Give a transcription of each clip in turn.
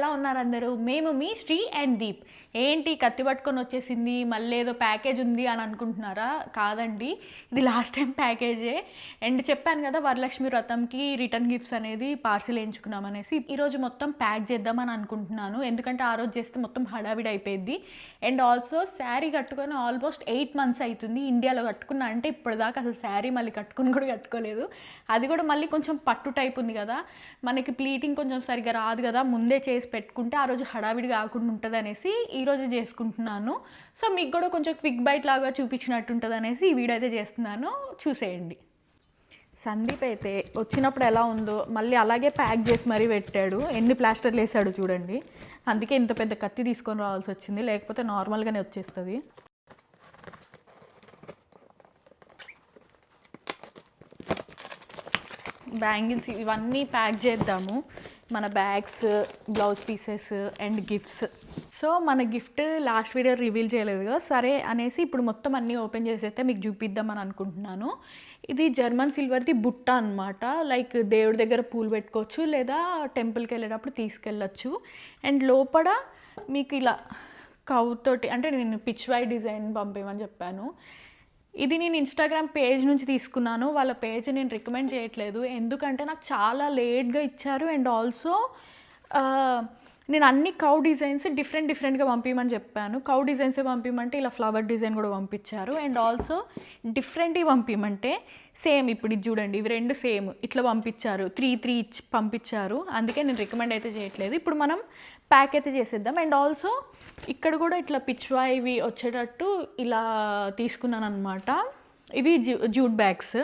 ఎలా ఉన్నారు అందరూ? మేము మీ శ్రీ అండ్ దీప్. ఏంటి కత్తి పట్టుకొని వచ్చేసింది, మళ్ళీ ఏదో ప్యాకేజ్ ఉంది అని అనుకుంటున్నారా? కాదండి, ఇది లాస్ట్ టైం ప్యాకేజే. అండ్ చెప్పాను కదా వరలక్ష్మి వ్రతంకి రిటర్న్ గిఫ్ట్స్ అనేది పార్సిల్ వేయించుకున్నాం అనేసి. ఈరోజు మొత్తం ప్యాక్ చేద్దామని అనుకుంటున్నాను, ఎందుకంటే ఆ రోజు చేస్తే మొత్తం హడావిడి అయిపోయింది. అండ్ ఆల్సో శారీ కట్టుకొని ఆల్మోస్ట్ 8 months అవుతుంది. ఇండియాలో కట్టుకున్నా అంటే ఇప్పటిదాకా అసలు శారీ మళ్ళీ కట్టుకుని కూడా కట్టుకోలేదు. అది కూడా మళ్ళీ కొంచెం పట్టు టైప్ ఉంది కదా, మనకి ప్లీటింగ్ కొంచెం సరిగ్గా రాదు కదా, ముందే చేసి పెట్టుకుంటే ఆ రోజు హడావిడి కాకుండా ఉంటుంది అనేసి ఈరోజు చేసుకుంటున్నాను. సో మీకు కూడా కొంచెం క్విక్ బైట్ లాగా చూపించినట్టు ఉంటుంది అనేసి ఈ వీడియో అయితే చేస్తున్నాను, చూసేయండి. సందీప్ అయితే వచ్చినప్పుడు ఎలా ఉందో మళ్ళీ అలాగే ప్యాక్ చేసి మరీ పెట్టాడు. ఎన్ని ప్లాస్టర్లు వేసాడు చూడండి. అందుకే ఇంత పెద్ద కత్తి తీసుకొని రావాల్సి వచ్చింది, లేకపోతే నార్మల్గానే వచ్చేస్తుంది. బ్యాంగిల్స్ ఇవన్నీ ప్యాక్ చేద్దాము, మన bags, blouse pieces and gifts. So మన గిఫ్ట్ లాస్ట్ వీడియో రివీల్ చేయలేదు కదా, సరే అనేసి ఇప్పుడు మొత్తం అన్నీ ఓపెన్ చేసేస్తే మీకు చూపిద్దామని అనుకుంటున్నాను. ఇది జర్మన్ సిల్వర్ది బుట్ట అనమాట. లైక్ దేవుడి దగ్గర పూలు పెట్టుకోవచ్చు, లేదా టెంపుల్కి వెళ్ళేటప్పుడు తీసుకెళ్ళచ్చు. అండ్ లోపల మీకు ఇలా కౌతోటి, అంటే నేను పిచ్వై డిజైన్ పంపేమని చెప్పాను. ఇది నేను ఇన్స్టాగ్రామ్ పేజ్ నుంచి తీసుకున్నాను, వాళ్ళ పేజ్ నేను రికమెండ్ చేయట్లేదు, ఎందుకంటే నాకు చాలా లేట్గా ఇచ్చారు. అండ్ ఆల్సో నేను అన్ని కౌ డిజైన్స్ డిఫరెంట్గా పంపించమని చెప్పాను. కౌ డిజైన్సే పంపించమంటే ఇలా ఫ్లవర్ డిజైన్ కూడా పంపించారు. అండ్ ఆల్సో డిఫరెంట్వి పంపించమంటే సేమ్ ఇప్పుడు ఇది చూడండి, ఇవి రెండు సేమ్ ఇట్లా పంపించారు, 3 ఇచ్చి పంపించారు. అందుకే నేను రికమెండ్ అయితే చేయట్లేదు. ఇప్పుడు మనం ప్యాక్ అయితే చేసేద్దాం. అండ్ ఆల్సో ఇక్కడ కూడా ఇట్లా పిచ్వా ఇవి వచ్చేటట్టు ఇలా తీసుకున్నాను అనమాట. ఇవి జూట్ బ్యాగ్స్,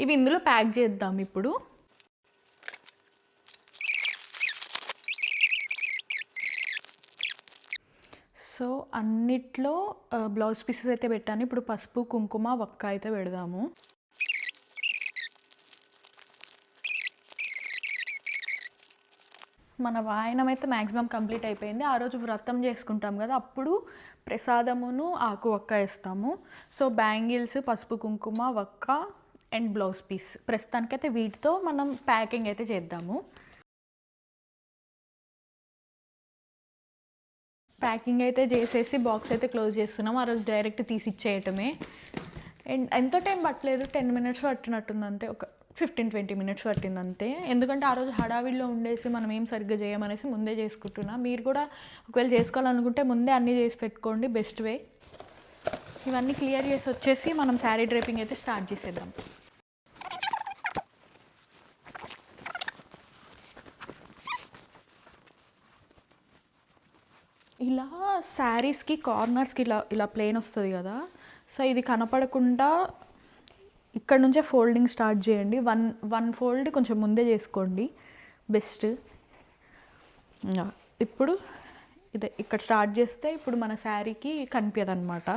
ఇవి ఇందులో ప్యాక్ చేద్దాం ఇప్పుడు. సో అన్నిట్లో బ్లౌజ్ పీసెస్ అయితే పెట్టాను. ఇప్పుడు పసుపు, కుంకుమ, వక్క అయితే పెడదాము. మన వాయనం అయితే మ్యాక్సిమం కంప్లీట్ అయిపోయింది. ఆ రోజు వ్రతం చేసుకుంటాం కదా, అప్పుడు ప్రసాదమును ఆకు వక్క వేస్తాము. సో బ్యాంగిల్స్, పసుపు, కుంకుమ, వక్క అండ్ బ్లౌజ్ పీస్, ప్రస్తుతానికైతే వీటితో మనం ప్యాకింగ్ అయితే చేద్దాము. ప్యాకింగ్ అయితే చేసేసి బాక్స్ అయితే క్లోజ్ చేస్తున్నాం. ఆ రోజు డైరెక్ట్ తీసి ఇచ్చేయటమే. అండ్ ఎంతో టైం పట్టలేదు, 10 minutes పట్టినట్టుంది అంతే, ఒక 15-20 minutes పట్టింది అంతే. ఎందుకంటే ఆ రోజు హడావిడిలో ఉండేసి మనం ఏం సరిగ్గా చేయమనేసి ముందే చేసుకుంటున్నా. మీరు కూడా ఒకవేళ చేసుకోవాలనుకుంటే ముందే అన్నీ చేసి పెట్టుకోండి, బెస్ట్ వే. ఇవన్నీ క్లియర్ చేసి వచ్చేసి మనం శారీ డ్రైపింగ్ అయితే స్టార్ట్ చేసేద్దాం. ఇలా శారీస్కి కార్నర్స్కి ఇలా ప్లేన్ వస్తుంది కదా, సో ఇది కనపడకుండా ఇక్కడ నుంచే ఫోల్డింగ్ స్టార్ట్ చేయండి. వన్ ఫోల్డ్ కొంచెం ముందే చేసుకోండి, బెస్ట్. ఇప్పుడు ఇదే ఇక్కడ స్టార్ట్ చేస్తే ఇప్పుడు మన శారీకి కనిపించదు అనమాట.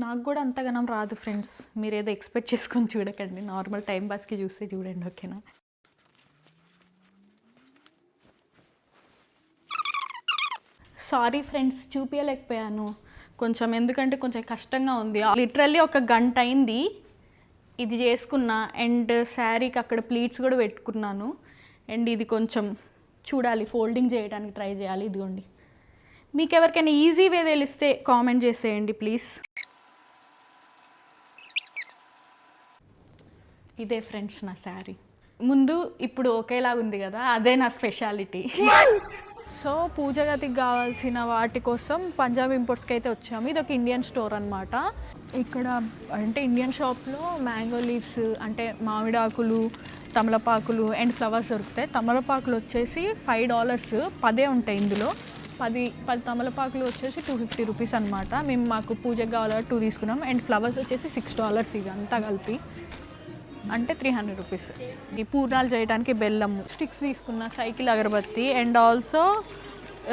నాకు కూడా అంతగానం రాదు ఫ్రెండ్స్, మీరు ఏదో ఎక్స్పెక్ట్ చేసుకొని చూడకండి, నార్మల్ టైం పాస్కి చూస్తే చూడండి, ఓకేనా. సారీ ఫ్రెండ్స్, చూపించలేకపోయాను కొంచెం, ఎందుకంటే కొంచెం కష్టంగా ఉంది. లిటరల్లీ 1 గంట అయింది ఇది చేసుకున్నా. అండ్ శారీకి అక్కడ ప్లీట్స్ కూడా పెట్టుకున్నాను. అండ్ ఇది కొంచెం చూడాలి, ఫోల్డింగ్ చేయడానికి ట్రై చేయాలి. ఇదిగోండి, మీకు ఎవరికైనా ఈజీ వే తెలిస్తే కామెంట్ చేసేయండి ప్లీజ్. ఇదే ఫ్రెండ్స్ నా శారీ. ముందు ఇప్పుడు ఒకేలాగా ఉంది కదా, అదే నా స్పెషాలిటీ. సో పూజ గదికి కావాల్సిన వాటి కోసం పంజాబ్ ఇంపోర్ట్స్కి అయితే వచ్చాము. ఇది ఒక ఇండియన్ స్టోర్ అనమాట. ఇక్కడ అంటే ఇండియన్ షాప్లో మ్యాంగో లీవ్స్, అంటే మామిడి ఆకులు, తమలపాకులు అండ్ ఫ్లవర్స్ దొరుకుతాయి. తమలపాకులు వచ్చేసి $5, 10 ఉంటాయి ఇందులో. 10 తమలపాకులు వచ్చేసి $250 అనమాట. మాకు పూజకు కావాలంటే 2 తీసుకున్నాం. అండ్ ఫ్లవర్స్ వచ్చేసి $6 ఇవి అంతా కలిపి, అంటే $300. ఈ పూర్ణాలు చేయడానికి బెల్లము, స్టిక్స్ తీసుకున్నా, cycle agarbatti and also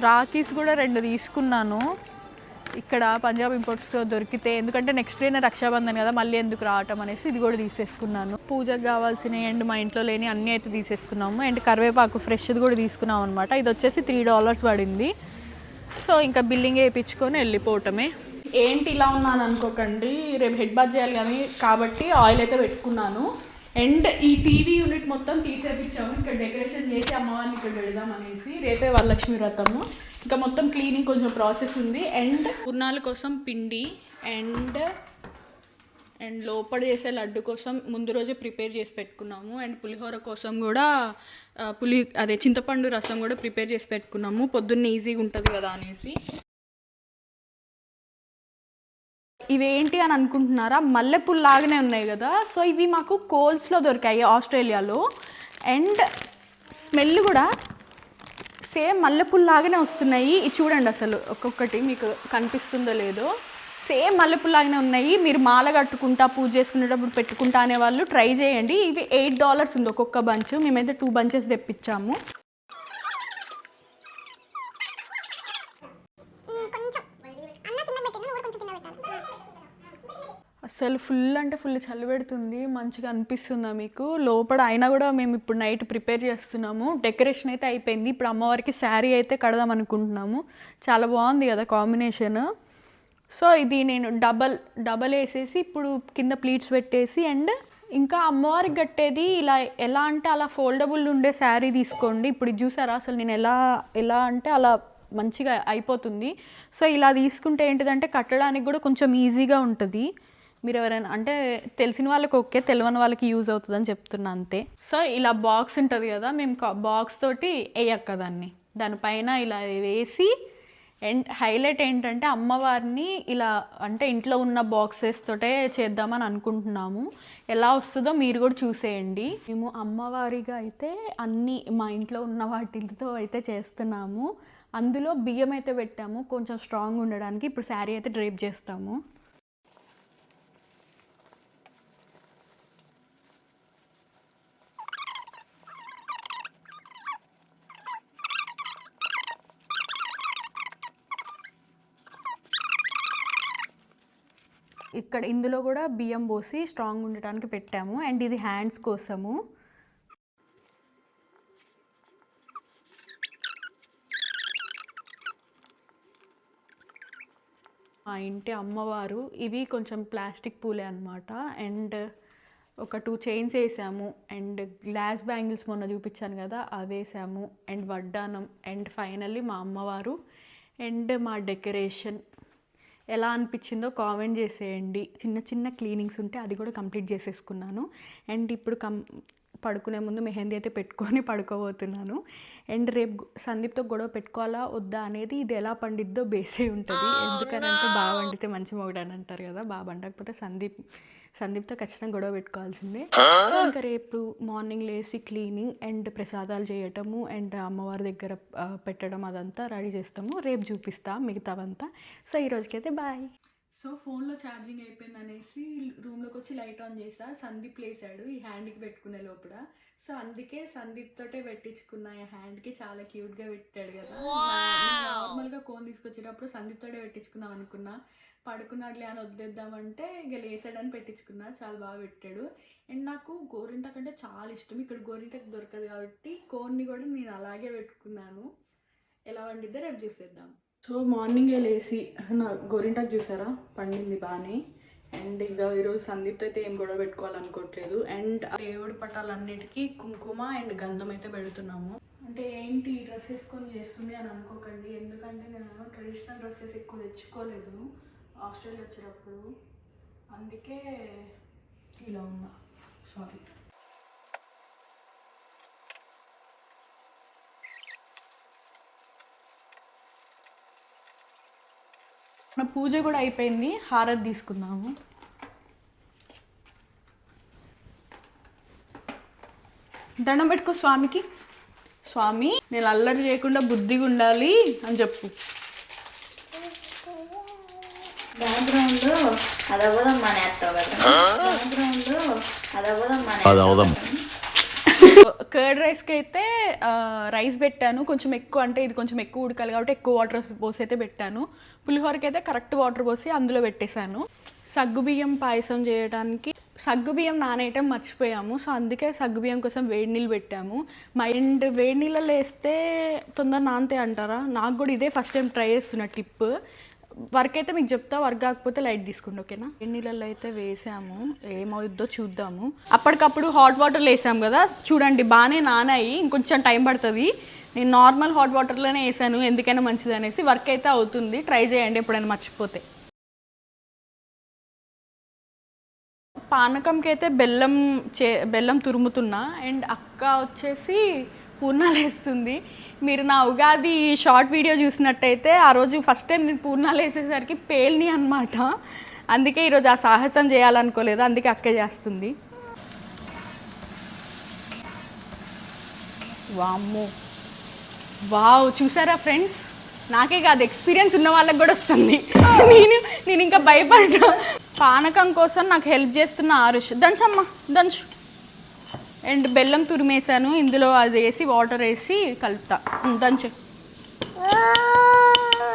rakhis కూడా 2 తీసుకున్నాను. ఇక్కడ పంజాబ్ ఇంపోర్ట్స్లో దొరికితే, ఎందుకంటే నెక్స్ట్ డేనే రక్షాబంధన్ కదా, మళ్ళీ ఎందుకు రావటం అనేసి ఇది కూడా తీసేసుకున్నాను. పూజకు కావాల్సినవి అండ్ మా ఇంట్లో లేని అన్నీ అయితే తీసేసుకున్నాము. అండ్ కరివేపాకు ఫ్రెష్ది కూడా తీసుకున్నాం అనమాట. ఇది వచ్చేసి $3 పడింది. సో ఇంకా బిల్లింగ్ వేయించుకొని వెళ్ళిపోవటమే. ఏంటి ఇలా ఉన్నాను అనుకోకండి, రేపు హెడ్ బాత్ చేయాలి కానీ కాబట్టి ఆయిల్ అయితే పెట్టుకున్నాను. అండ్ ఈ టీవీ యూనిట్ మొత్తం తీసేపించాము, ఇక్కడ డెకరేషన్ చేసి అమ్మవారిని ఇక్కడ పెడదాం అనేసి. రేపే వరలక్ష్మి వ్రతము, ఇంకా మొత్తం క్లీనింగ్ కొంచెం ప్రాసెస్ ఉంది. అండ్ పూర్ణాల కోసం పిండి అండ్ లోపల చేసే లడ్డు కోసం ముందు రోజే ప్రిపేర్ చేసి పెట్టుకున్నాము. అండ్ పులిహోర కోసం కూడా అదే చింతపండు రసం కూడా ప్రిపేర్ చేసి పెట్టుకున్నాము, పొద్దున్న ఈజీగా ఉంటుంది కదా అనేసి. ఇవేంటి అని అనుకుంటున్నారా, మల్లెపూలు లాగానే ఉన్నాయి కదా. సో ఇవి మాకు కోల్స్లో దొరికాయి ఆస్ట్రేలియాలో. అండ్ స్మెల్ కూడా సేమ్ మల్లెపూలు లాగానే వస్తున్నాయి. ఇది చూడండి, అసలు ఒక్కొక్కటి మీకు కనిపిస్తుందో లేదో, సేమ్ మల్లెపూలు లాగానే ఉన్నాయి. మీరు మాల కట్టుకుంటా పూజ చేసుకునేటప్పుడు పెట్టుకుంటా అనే వాళ్ళు ట్రై చేయండి. ఇవి $8 ఉంది ఒక్కొక్క బంచ్. మేమైతే 2 bunches తెప్పించాము. అసలు ఫుల్ అంటే ఫుల్ చలి పెడుతుంది, మంచిగా అనిపిస్తుందా మీకు లోపల? అయినా కూడా మేము ఇప్పుడు నైట్ ప్రిపేర్ చేస్తున్నాము. డెకరేషన్ అయితే అయిపోయింది. ఇప్పుడు అమ్మవారికి శారీ అయితే కడదాం అనుకుంటున్నాము. చాలా బాగుంది కదా కాంబినేషన్. సో ఇది నేను డబల్ వేసేసి ఇప్పుడు కింద ప్లీట్స్ పెట్టేసి, అండ్ ఇంకా అమ్మవారికి కట్టేది ఇలా ఎలా అంటే అలా ఫోల్డబుల్ ఉండే శారీ తీసుకోండి. ఇప్పుడు ఇది చూసారా, అసలు నేను ఎలా అంటే అలా మంచిగా అయిపోతుంది. సో ఇలా తీసుకుంటే ఏంటిదంటే కట్టడానికి కూడా కొంచెం ఈజీగా ఉంటుంది. మీరు ఎవరైనా అంటే తెలిసిన వాళ్ళకి ఓకే, తెలియని వాళ్ళకి యూజ్ అవుతుందని చెప్తున్నా అంతే. సో ఇలా బాక్స్ ఉంటుంది కదా, మేము బాక్స్ తోటి వేయక్క దానిపైన ఇలా వేసి. అండ్ హైలైట్ ఏంటంటే అమ్మవారిని ఇలా అంటే ఇంట్లో ఉన్న బాక్సెస్ తోటే చేద్దామని అనుకుంటున్నాము. ఎలా వస్తుందో మీరు కూడా చూసేయండి. మేము అమ్మవారిగా అయితే అన్నీ మా ఇంట్లో ఉన్న వాటితో అయితే చేస్తున్నాము. అందులో బియ్యం అయితే పెట్టాము కొంచెం స్ట్రాంగ్ ఉండడానికి. ఇప్పుడు శారీ అయితే డ్రేప్ చేస్తాము. ఇక్కడ ఇందులో కూడా బియ్యం పోసి స్ట్రాంగ్ ఉండటానికి పెట్టాము. అండ్ ఇది హ్యాండ్స్ కోసము. మా ఇంటి అమ్మవారు ఇవి కొంచెం ప్లాస్టిక్ పూలే అనమాట. అండ్ ఒక 2 చైన్స్ వేసాము. అండ్ గ్లాస్ బ్యాంగిల్స్ మొన్న చూపించాను కదా అవి వేసాము. అండ్ వడ్డానం. అండ్ ఫైనల్లీ మా అమ్మవారు. అండ్ మా డెకరేషన్ ఎలా అనిపించిందో కామెంట్ చేసేయండి. చిన్న క్లీనింగ్స్ ఉంటే అది కూడా కంప్లీట్ చేసేసుకున్నాను. అండ్ ఇప్పుడు పడుకునే ముందు మెహందీ అయితే పెట్టుకొని పడుకోబోతున్నాను. అండ్ రేపు సందీప్తో గొడవ పెట్టుకోవాలా వద్దా అనేది ఇది ఎలా పండిద్దో బేసే ఉంటుంది. ఎందుకనంటే బాగా వండితే మంచి మొగుడని అంటారు కదా, బాగా వండకపోతే సందీప్తో ఖచ్చితంగా గొడవ పెట్టుకోవాల్సిందే. సో ఇంకా రేపు మార్నింగ్ లేచి క్లీనింగ్ అండ్ ప్రసాదాలు చేయటము అండ్ అమ్మవారి దగ్గర పెట్టడం అదంతా రెడీ చేస్తాము. రేపు చూపిస్తా మిగతావంతా. సో ఈ రోజుకైతే బాయ్. సో ఫోన్లో ఛార్జింగ్ అయిపోయింది అనేసి రూమ్లోకి వచ్చి లైట్ ఆన్ చేసా. సందీప్ లేసాడు ఈ హ్యాండ్కి పెట్టుకునే లోపల. సో అందుకే సందీప్ తోటే పెట్టించుకున్నా. ఈ హ్యాండ్కి చాలా క్యూట్గా పెట్టాడు కదా. నార్మల్గా కోన్ తీసుకొచ్చేటప్పుడు సందీప్ తోటే పెట్టించుకుందాం అనుకున్నా. పడుకున్నాడులే అని వదిలేద్దామంటే ఇక లేసాడని పెట్టించుకున్నా. చాలా బాగా పెట్టాడు. అండ్ నాకు గోరింటాకు అంటే చాలా ఇష్టం. ఇక్కడ గోరింటాకు దొరకదు కాబట్టి కోన్ని కూడా నేను అలాగే పెట్టుకున్నాను. ఎలా వండిద్దో రేపు చూసేద్దాం. సో మార్నింగే లేచి నా గోరింటాకు చూసారా పండింది బాగానే. అండ్ ఇంకా ఈరోజు సందీప్తో అయితే ఏం గొడవ పెట్టుకోవాలనుకోవట్లేదు. అండ్ దేవుడి పటాలన్నిటికీ కుంకుమ అండ్ గంధం అయితే పెడుతున్నాము. అంటే ఏంటి డ్రెస్ వేసుకొని చేస్తుంది అని అనుకోకండి. ఎందుకంటే నేను ట్రెడిషనల్ డ్రెస్సెస్ ఎక్కువ తెచ్చుకోలేదు ఆస్ట్రేలియా వచ్చేటప్పుడు, అందుకే ఇలా ఉన్నా. సారీ. మన పూజ కూడా అయిపోయింది. హారతి తీసుకుందాము. దండం పెట్టుకో స్వామికి. స్వామి నేను అల్లరి చేయకుండా బుద్ధిగా ఉండాలి అని చెప్పు. బ్యాక్గ్రౌండ్లో అదవ్వదం మానేస్తావు కదా, బ్యాక్గ్రౌండ్లో అదవ్వదం కర్డ్ రైస్కి అయితే రైస్ పెట్టాను కొంచెం ఎక్కువ. అంటే ఇది కొంచెం ఎక్కువ ఉడకాలి కాబట్టి ఎక్కువ వాటర్ పోసి అయితే పెట్టాను. పులిహోరకి అయితే కరెక్ట్ వాటర్ పోసి అందులో పెట్టేశాను. సగ్గుబియ్యం పాయసం చేయడానికి సగ్గుబియ్యం నానేయటం మర్చిపోయాము. సో అందుకే సగ్గుబియ్యం కోసం వేడి నీళ్ళు పెట్టాము. మైండ్ వేడి నీళ్ళలో వేస్తే తొందర నానతాయి అంటారా? నాకు కూడా ఇదే ఫస్ట్ టైం ట్రై చేస్తున్న టిప్. వర్క్ అయితే మీకు చెప్తా, వర్క్ కాకపోతే లైట్ తీసుకోండి, ఓకేనా? నీళ్ళల్లో అయితే వేసాము, ఏమవుద్దో చూద్దాము. అప్పటికప్పుడు హాట్ వాటర్లో వేసాము కదా, చూడండి బాగానే నానాయి, ఇంకొంచెం టైం పడుతుంది. నేను నార్మల్ హాట్ వాటర్లోనే వేసాను, ఎందుకైనా మంచిది అనేసి. వర్క్ అయితే అవుతుంది, ట్రై చేయండి ఎప్పుడైనా మర్చిపోతే. పానకంకి అయితే బెల్లం తురుముతున్నా. అండ్ అక్క వచ్చేసి పూర్ణాలు వేస్తుంది. మీరు నా ఉగాది షార్ట్ వీడియో చూసినట్టయితే ఆ రోజు ఫస్ట్ టైం నేను పూర్ణాలు వేసేసరికి పేలిని అనమాట. అందుకే ఈరోజు ఆ సాహసం చేయాలనుకోలేదు, అందుకే అక్క చేస్తుంది. వామ్మో, వావ్, చూసారా ఫ్రెండ్స్? నాకే కాదు, ఎక్స్పీరియన్స్ ఉన్న వాళ్ళకి కూడా వస్తుంది. నేను ఇంకా భయపడ్డా. పానకం కోసం నాకు హెల్ప్ చేస్తున్న ఆరుష్. దంచమ్మా, దంచు. అండ్ బెల్లం తురిమేసాను, ఇందులో అది వేసి వాటర్ వేసి కలుపుతా. దంచు.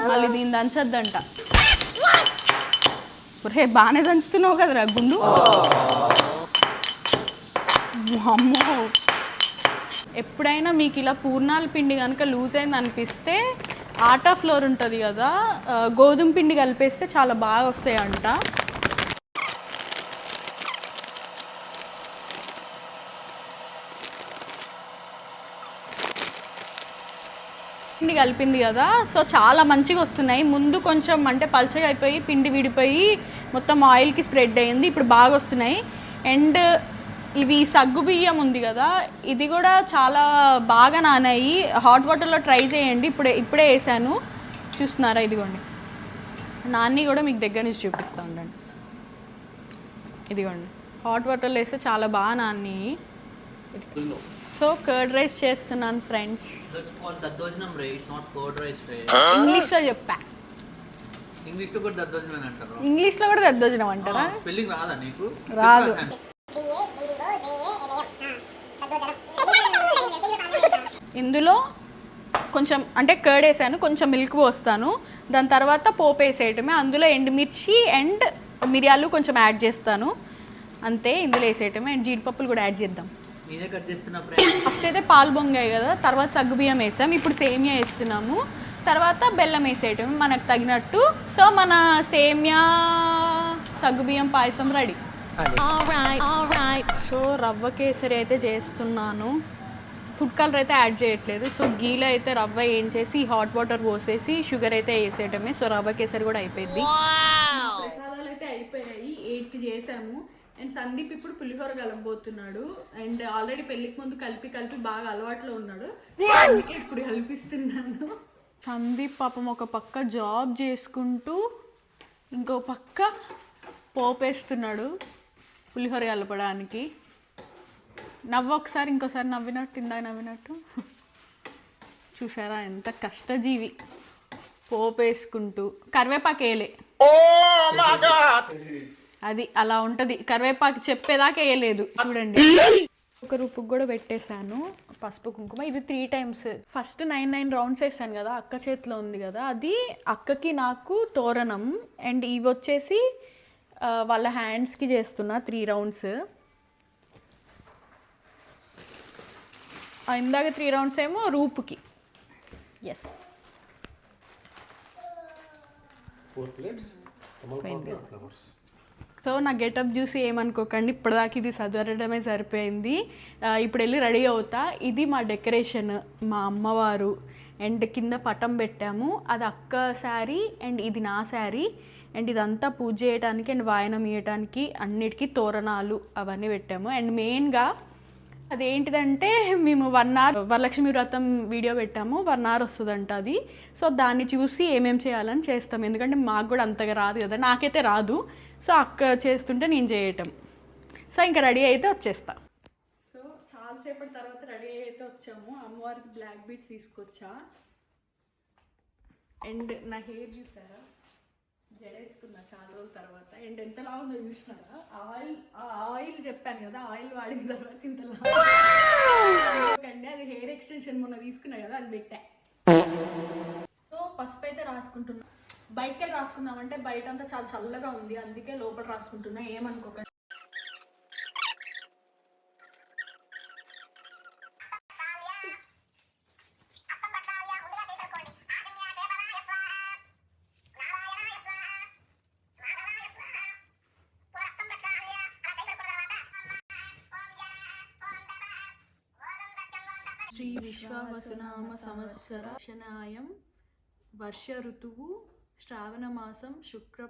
మళ్ళీ దీన్ని దంచొద్దంట. రే బాగానే దంచుతున్నావు కదరా గుండు. అమ్మో, ఎప్పుడైనా మీకు ఇలా పూర్ణాల పిండి కనుక లూజ్ అయింది అనిపిస్తే ఆటా ఫ్లోర్ ఉంటుంది కదా, గోధుమ పిండి కలిపేస్తే చాలా బాగా వస్తాయంట. పిండి కలిపింది కదా, సో చాలా మంచిగా వస్తున్నాయి. ముందు కొంచెం అంటే పల్చగా అయిపోయి పిండి విడిపోయి మొత్తం ఆయిల్కి స్ప్రెడ్ అయ్యింది, ఇప్పుడు బాగా వస్తున్నాయి. అండ్ ఇవి సగ్గు బియ్యం ఉంది కదా, ఇది కూడా చాలా బాగా నానాయి. హాట్ వాటర్లో ట్రై చేయండి, ఇప్పుడే వేసాను, చూస్తున్నారా? ఇదిగోండి, నాన్ని కూడా మీకు దగ్గర నుంచి చూపిస్తూ ఉండండి. ఇదిగోండి, హాట్ వాటర్లో వేస్తే చాలా బాగా నాన్ని. సో కర్డ్ రైస్ చేస్తున్నాను ఫ్రెండ్స్. ఇంగ్లీష్లో చెప్పా. ఇంగ్లీష్లో కూడా దద్దోజనం అంటారా? రాదు. ఇందులో కొంచెం అంటే కర్డ్ వేసాను, కొంచెం మిల్క్ పోస్తాను, దాని తర్వాత పోపు వేసేయటమే. అందులో ఎండుమిర్చి అండ్ మిరియాలు కొంచెం యాడ్ చేస్తాను, అంతే. ఇందులో వేసేయటమే. అండ్ జీడిపప్పులు కూడా యాడ్ చేద్దాం. ఫస్ట్ అయితే పాలు పొంగాయి కదా, తర్వాత సగ్గుబియ్యం వేసాం, ఇప్పుడు సేమియా వేస్తున్నాము, తర్వాత బెల్లం వేసేయటం మనకు తగినట్టు. సో మన సేమియా సగ్గుబియ్యం పాయసం రెడీ. సో రవ్వ కేసరి అయితే చేస్తున్నాను. ఫుడ్ కలర్ అయితే యాడ్ చేయట్లేదు. సో గీలో అయితే రవ్వ ఏం చేసి హాట్ వాటర్ పోసేసి షుగర్ అయితే వేసేయటమే. సో రవ్వ కేసరి కూడా అయిపోయింది. ప్రసాదాలు అయితే అయిపోయాయి, 8కి చేసాము. అండ్ సందీప్ ఇప్పుడు పులిహోర కలపబోతున్నాడు. అండ్ ఆల్రెడీ పెళ్ళికి ముందు కలిపి బాగా అలవాట్లో ఉన్నాడు, అందుకే ఇప్పుడు కల్పిస్తున్నాను. సందీప్ పాపం ఒక పక్క జాబ్ చేసుకుంటూ ఇంకో పక్క పోపేస్తున్నాడు పులిహోర కలపడానికి. ఒకసారి ఇంకోసారి నవ్వినట్టు, ఇందాక నవ్వినట్టు. చూసారా ఎంత కష్టజీవి, పోపేసుకుంటూ. కరివేపాకు వేయలే, అది అలా ఉంటుంది. కరివేపాకు చెప్పేదాకా వేయలేదు చూడండి. ఒక రూపుకి కూడా పెట్టేశాను పసుపు కుంకుమ. ఇది 3 times. ఫస్ట్ 9 రౌండ్స్ వేసాను కదా, అక్క చేతిలో ఉంది కదా, అది అక్కకి నాకు తోరణం. అండ్ ఇవి వచ్చేసి వాళ్ళ హ్యాండ్స్కి చేస్తున్నా 3 rounds. ఇందాక 3 rounds ఏమో రూపుకి. Yes, 4 plates. సో నా గెటప్ చూసి ఏమనుకోకండి, ఇప్పటిదాకా ఇది చదవడమే సరిపోయింది. ఇప్పుడు వెళ్ళి రెడీ అవుతా. ఇది మా డెకరేషన్, మా అమ్మవారు. అండ్ కింద పటం పెట్టాము, అది అక్క శారీ అండ్ ఇది నా శారీ. అండ్ ఇదంతా పూజ చేయడానికి అండ్ వాయనం ఇవ్వడానికి అన్నిటికీ తోరణాలు అవన్నీ పెట్టాము. అండ్ మెయిన్గా అదేంటిదంటే మేము 1 hour వరలక్ష్మి వ్రతం వీడియో పెట్టాము, 1 hour వస్తుందంట అది. సో దాన్ని చూసి ఏమేమి చేయాలని చేస్తాం, ఎందుకంటే మాకు కూడా అంతగా రాదు కదా, నాకైతే రాదు. సో అక్క చేస్తుంటే నేను చేయటం. సో ఇంకా రెడీ అయితే వచ్చేస్తా. సో చాలాసేపటి తర్వాత రెడీ అయితే వచ్చాము. అమ్మవారికి బ్లాక్ బీట్స్ తీసుకొచ్చా. అండ్ నా హెయిర్ చూసారా, జడేసుకున్నా చాలా రోజుల తర్వాత. అండ్ ఎంతలా ఉందో చూసినారా, ఆయిల్ చెప్పాను కదా, ఆయిల్ వాడిన తర్వాత ఇంతలా. అది హెయిర్ ఎక్స్టెన్షన్ మొన్న తీసుకున్నా కదా, అది పెట్టా. సో పసుపు అయితే రాసుకుంటున్నా. బయటకి రాసుకుందామంటే బయట అంతా చాలా చల్లగా ఉంది, అందుకే లోపల రాసుకుంటున్నా, ఏమనుకోకండి. శ్రీ విశ్వావసునామ సంవత్సరాయం వర్ష ఋతువు శ్రావణ మాసం శుక్ల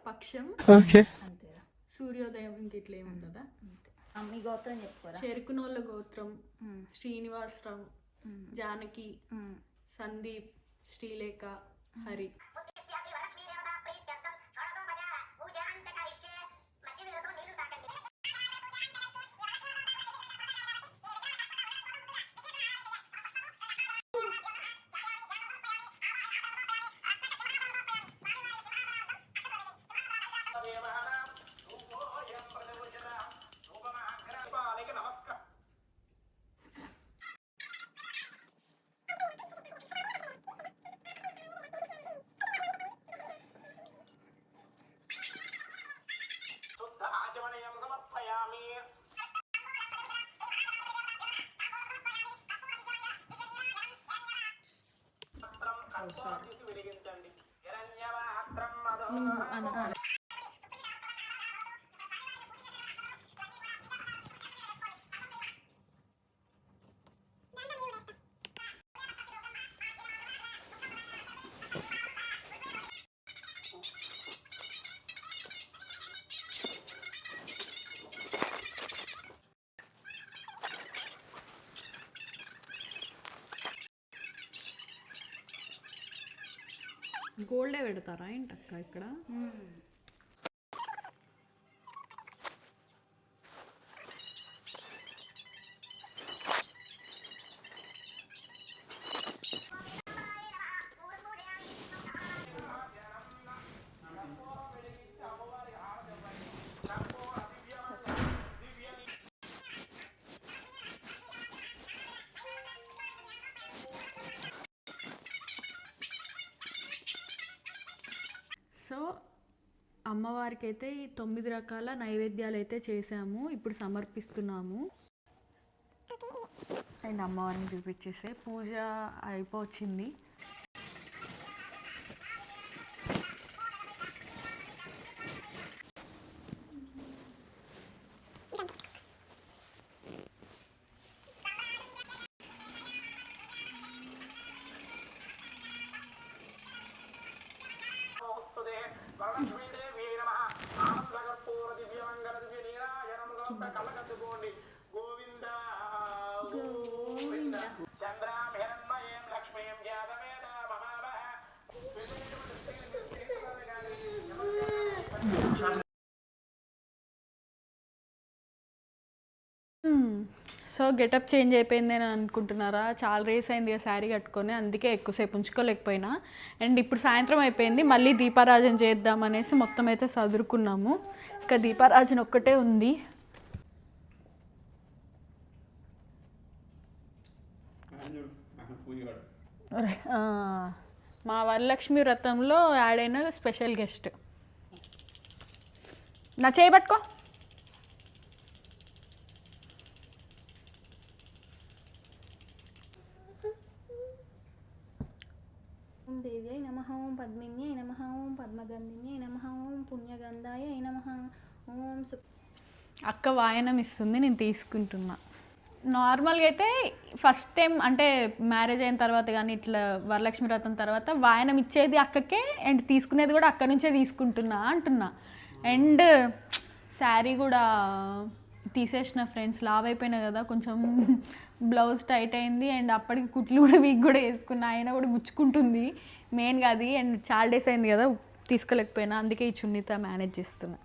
పక్షం అంతేరా. సూర్యోదయం ఇంక ఇట్లా ఏముంటుందా? మీ గోత్రం చెప్పుకోరా. చెరుకునోళ్ళ గోత్రం శ్రీనివాసరావు, జానకి, సందీప్, శ్రీలేఖ, హరి. గోల్డే పెడతారా ఏంటక్క ఇక్కడ? సో అమ్మవారికి అయితే ఈ 9 రకాల నైవేద్యాలు అయితే చేసాము, ఇప్పుడు సమర్పిస్తున్నాము. అండ్ అమ్మవారిని చూపించేసే పూజ అయిపోయింది. సో గెటప్ చేంజ్ అయిపోయింది అని అనుకుంటున్నారా? చాలా రేస్ అయింది ఇక శారీ కట్టుకొని, అందుకే ఎక్కువసేపు ఉంచుకోలేకపోయినా. అండ్ ఇప్పుడు సాయంత్రం అయిపోయింది, మళ్ళీ దీపారాజన చేద్దామనేసి మొత్తం అయితే చదువుకున్నాము. ఇక దీపారాజన ఒక్కటే ఉంది. మా వరలక్ష్మి వ్రతంలో యాడ్ అయిన స్పెషల్ గెస్ట్. నా చేయబట్టుకో. ఓం దేవ్యై నమః, ఓం పద్మిన్యై నమః, ఓం పద్మగంధిన్యై నమః, ఓం పుణ్యగంధాయ నమః, ఓం అక్క వాయనం ఇస్తుంది, నేను తీసుకుంటున్నా. నార్మల్గా అయితే ఫస్ట్ టైం అంటే మ్యారేజ్ అయిన తర్వాత కానీ ఇట్లా వరలక్ష్మి వ్రతం తర్వాత వాయనం ఇచ్చేది అక్కకే, అండ్ తీసుకునేది కూడా అక్కడి నుంచే తీసుకుంటున్నా అంటున్నా. అండ్ శారీ కూడా తీసేసిన ఫ్రెండ్స్, లావ్ అయిపోయినా కదా, కొంచెం బ్లౌజ్ టైట్ అయింది. అండ్ అప్పటికి కుట్లు కూడా వీక్ కూడా వేసుకున్నా, అయినా కూడా గుచ్చుకుంటుంది మెయిన్గా అది. అండ్ చాలా డేస్ అయింది కదా తీసుకోలేకపోయినా, అందుకే ఈ చున్నీతో మేనేజ్ చేస్తున్నా.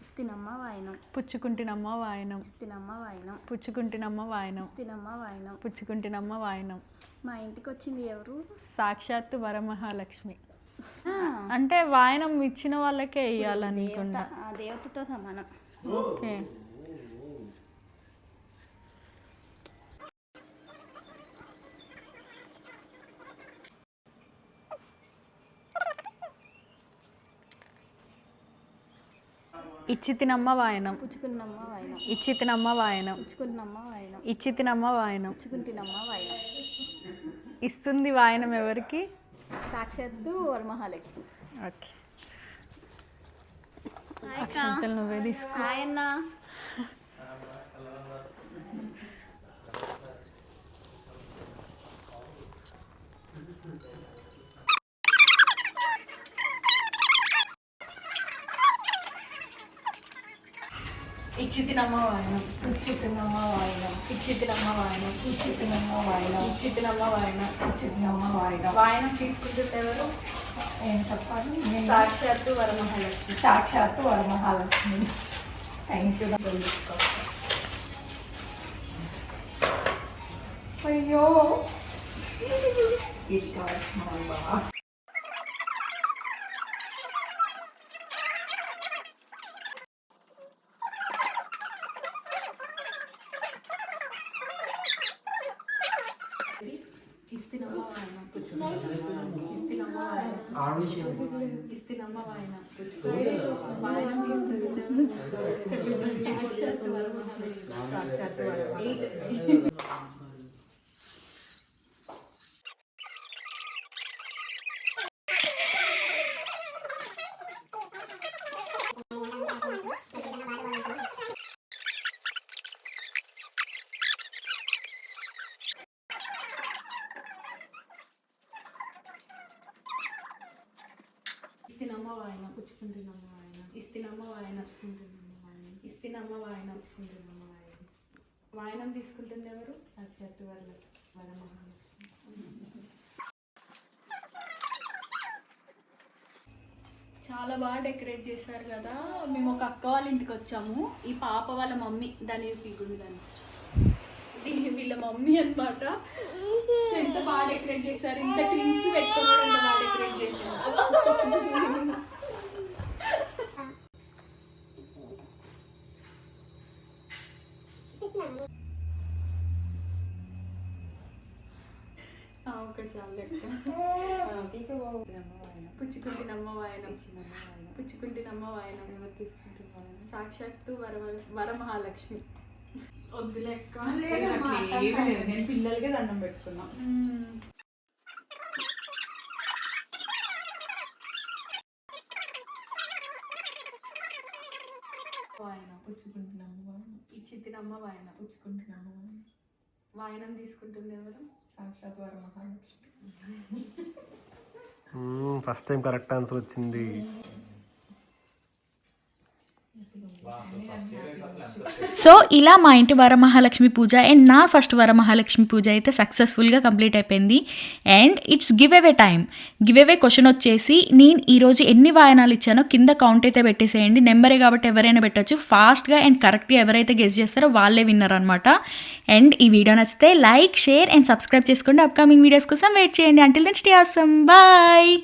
ఇస్తినమ్మ వాయనం, పుచ్చుకుంటినమ్మ వాయనం, ఇస్తినమ్మ వాయనం, పుచ్చుకుంటినమ్మ వాయనం, ఇస్తినమ్మ వాయనం, పుచ్చుకుంటినమ్మ వాయనం. మా ఇంటికి వచ్చింది ఎవరు? సాక్షాత్తు వరమహాలక్ష్మి. అంటే వాయనం ఇచ్చిన వాళ్ళకే ఇవ్వాలనుకుంటా, ఆ దేవతతో సమానం. ఓకే. ఇచ్చితినమ్మ వాయనం, పుచ్చుకున్నమ్మ వాయనం, ఇచ్చితినమ్మ వాయనం, పుచ్చుకున్నమ్మ వాయనం, ఇచ్చితినమ్మ వాయనం. పుచ్చుకుంటున్నమ్మ వాయనం. ఇస్తుంది వాయనం ఎవరికి? సాక్షాత్తు వరమహాలక్ష్మి. ఓకే, అక్షంతలు నువ్వే తీసుకో. హాయ్ అన్న. ఇచ్చితినమ్మ వాయనం, ఇచ్చితినమ్మ వాయనం, ఇచ్చితినమ్మ వాయనం, ఇచ్చితినమ్మ వాయనం, ఇచ్చితినమ్మ వాయనం, ఇచ్చితినమ్మ వాయనం. వాయనం తీసుకుంటుంటే ఎవరు ఏం చెప్పాలి? సాక్షాత్తు వరమహాలక్ష్మి. సాక్షాత్తు వరమహాలక్ష్మి. Thank you. అయ్యో ఇస్తినమ్మ వాయనం, ఇస్తినమ్మ వాయనం, ఇస్తినమ్మ వాయనం, వాయనం తీసుకుంటుంది సాక్షాత్తు వరమహాలక్ష్మి. సాక్షాత్తు వరమహాలక్ష్మి. ఇస్తినమ్మ వాయనం, పుచ్చుకుంటున్నమ్మ వాయనం, ఇస్తినమ్మ వాయనం, పుచ్చుకుంటున్నమ్మ వాయనం, ఇస్తినమ్మ వాయనం, పుచ్చుకుంటున్నమ్మ వాయనం. వాయనం తీసుకుంటుంది ఎవరు? సాక్షాత్తు వరమహాలక్ష్మి. చాలా బాగా డెకరేట్ చేశారు కదా. మేము ఒక అక్క వాళ్ళ ఇంటికి వచ్చాము. ఈ పాప వాళ్ళ మమ్మీ, దాని పీగుంది కానీ వీళ్ళ మమ్మీ అన్నమాట. ఎంత బాగా డెకరేట్ చేశారు. ఇంత ట్విన్స్ పెట్టుకున్నాడు, ఎంత బాగా డెకరేట్ చేశారు. ఒకటి చాలా లెక్క. పుచ్చుకుంటున్నమ్మ వాయనం, పుచ్చుకుంటున్నమ్మ వాయనం. ఎవరు తీసుకుంటున్నారు? సాక్షాత్తు వరమహాలక్ష్మి. వద్దు లెక్క. నేను పిల్లలకే దండం పెట్టుకున్నా. వాయనం, పుచ్చుకుంటున్నమ్మ వాయనం, ఇచ్చితినమ్మ వాయనం, పుచ్చుకుంటున్నమ్మ వాయనం. వాయనం తీసుకుంటుంది ఎవరు? సాక్షాత్ Varamahalakshmi. First time correct answer వచ్చింది. సో ఇలా మా ఇంటి వరమహాలక్ష్మి పూజ అండ్ నా ఫస్ట్ వరమహాలక్ష్మి పూజ అయితే సక్సెస్ఫుల్గా కంప్లీట్ అయిపోయింది. And it's give away time. Give away question వచ్చేసి, నేను ఈరోజు ఎన్ని వాయనాలు ఇచ్చానో కింద కౌంట్ అయితే పెట్టేసేయండి. నెంబరే కాబట్టి ఎవరైనా పెట్టచ్చు. ఫాస్ట్గా అండ్ కరెక్ట్గా ఎవరైతే గెస్ చేస్తారో వాళ్ళే విన్నర్ అనమాట. అండ్ ఈ వీడియో నచ్చితే లైక్, షేర్ అండ్ సబ్స్క్రైబ్ చేసుకోండి. అప్కమింగ్ వీడియోస్ కోసం వెయిట్ చేయండి. Until then stay awesome. Bye.